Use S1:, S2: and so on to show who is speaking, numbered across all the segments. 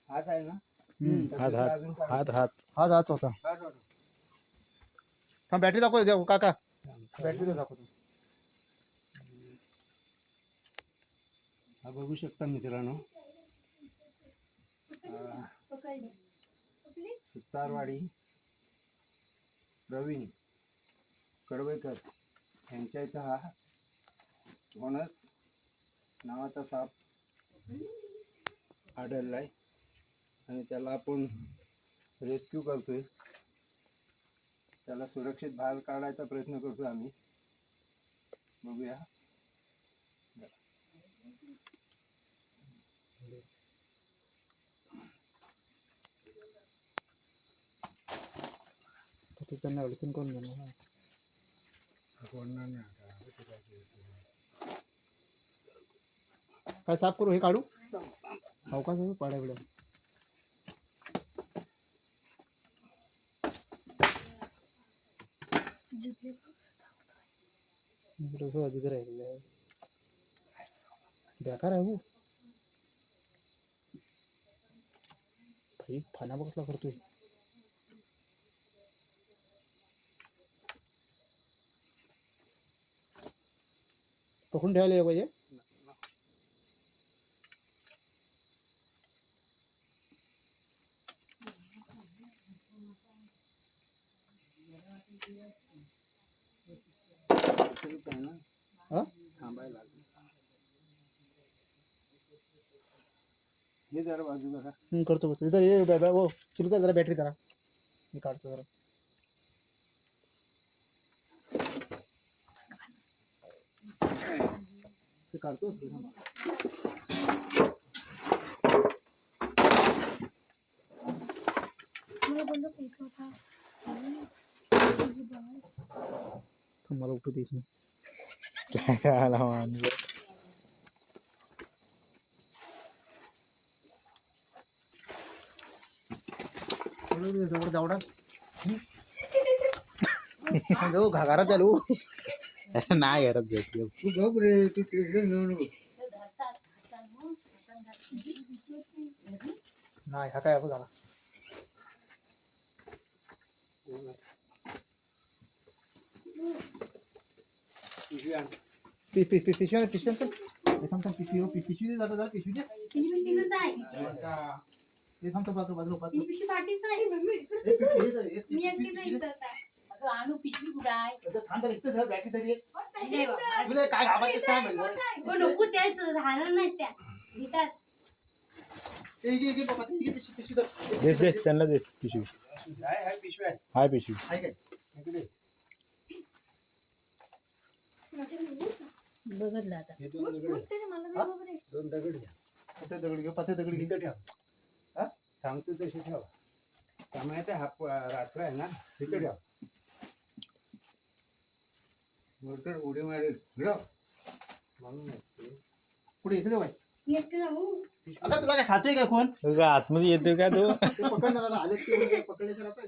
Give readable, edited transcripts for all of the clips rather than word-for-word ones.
S1: हात आहे ना?
S2: हात हात हात
S3: हात हात होता. थांब बॅटरी दाखव देऊ काका. बॅटरी दाखवतो.
S1: हा बघू शकता मित्रांनो, सुतारवाडी प्रवीण कडवेकर यांच्या इथं हा घोणस नावाचा साप आढळला आहे आणि त्याला आपण रेस्क्यू करतोय. त्याला सुरक्षित बाहेर काढायचा प्रयत्न करतोय आम्ही. बघूया.
S3: त्यांना अडचण करून घेणार. काय साफ करू हे काढू अवकाश पाड्या बिड्या. अधिकार आहे बेकार आहे. फाना बसला करतोय. पकडून ठेवायला पाहिजे.
S1: थांबायला हे जरा बाजू करा.
S3: करतो इधर वो चिलका जरा बॅटरी करा. मी काढतो जरा. ते काढतो. मला उठू देत नाही.
S2: काय आला माणूस.
S3: जावडा जाऊ घागरा चालू
S2: नाही घरात भेटलो.
S3: नाही हा काय झाला. पिशवी जातो पिशवी थांबतो बाजू
S2: त्यांना दे पिशवी. हाय पिशवी.
S4: बघितलं आता.
S1: दोन दगड घ्या.
S3: कुठे दगड घेऊ. पाच दगड घेऊ.
S1: ठेवा. सांगतो तशी ठेवा. त्यामुळे हा रात्र आहे ना तिथे ठेवा. मोटर उडी मारेल म्हणून
S3: पुढे इकडे बाय. आता तुला काय खातोय काय फोन.
S2: आतमध्ये येतोय का तो.
S3: पकडणार आले पकडले तर आता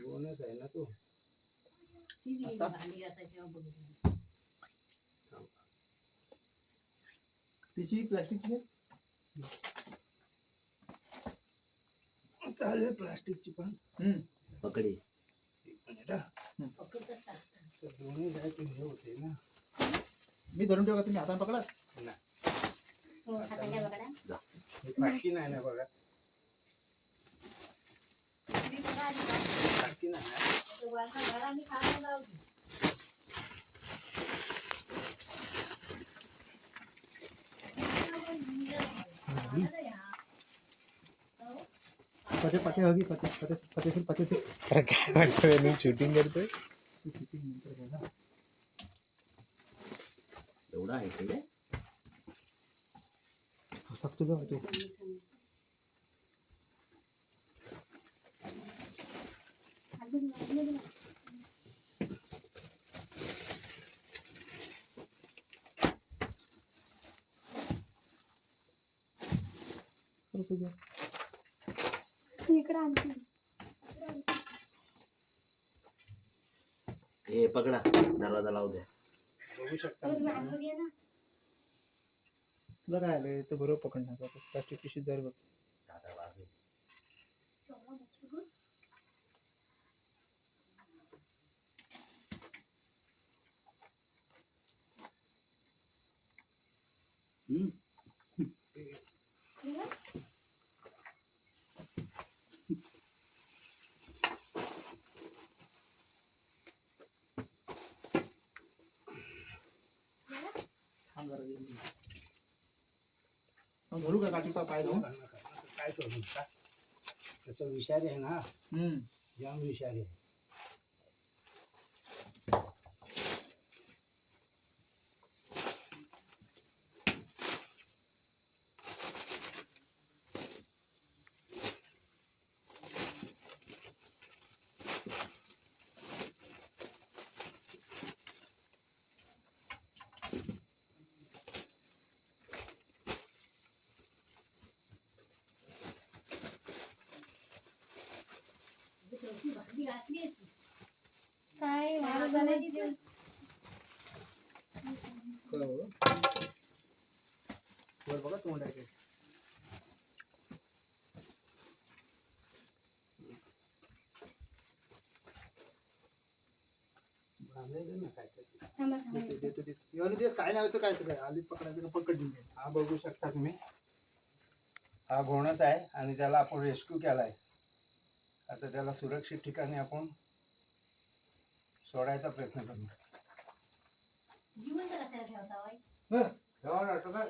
S1: गोणच आहे ना तो.
S3: पिशवी प्लास्टिकची
S1: चालेल. प्लास्टिकची पण
S2: पकडी.
S1: दोन्ही जायचे हे होते ना.
S3: मी धरून ठेवा. तुम्ही हाताने पकडा.
S1: फाटकी नाही ना बघा. फाटकी नाही.
S3: पते पते होगी पते पते पते पते पते
S2: काय वाटतं शूटिंग करतोय.
S1: एवढा आहे ते
S3: सकतो का तू.
S4: इकडे आणते.
S2: हे पकडा दरवाजा लावू द्या.
S1: बघू शकता मित्रांनो.
S3: तुला काय आलं ते बरोबर पकडणार प्लास्टिक पिशवी जर बघ घालू का काठी पाय जाऊन
S1: काय करू का तसं विषारी आहे ना, जाम विषारी आहे.
S4: काय वारं झालं तिथं?
S3: वर बघा तोंड आहे ते.
S1: बांधायचं ना काहीतरी.
S4: थांबा थांबा.
S3: एवढं दिवस काय नाही होतं काय सगळं आलीच पकडायचं का पकडून घे.
S1: हा बघू शकता तुम्ही, हा घोणच आहे आणि त्याला आपण रेस्क्यू केलाय. आता त्याला सुरक्षित ठिकाणी आपण सोडायचा प्रयत्न करू.
S4: जिवंत कशाला ठेवता बाई?
S1: ठेवा ना,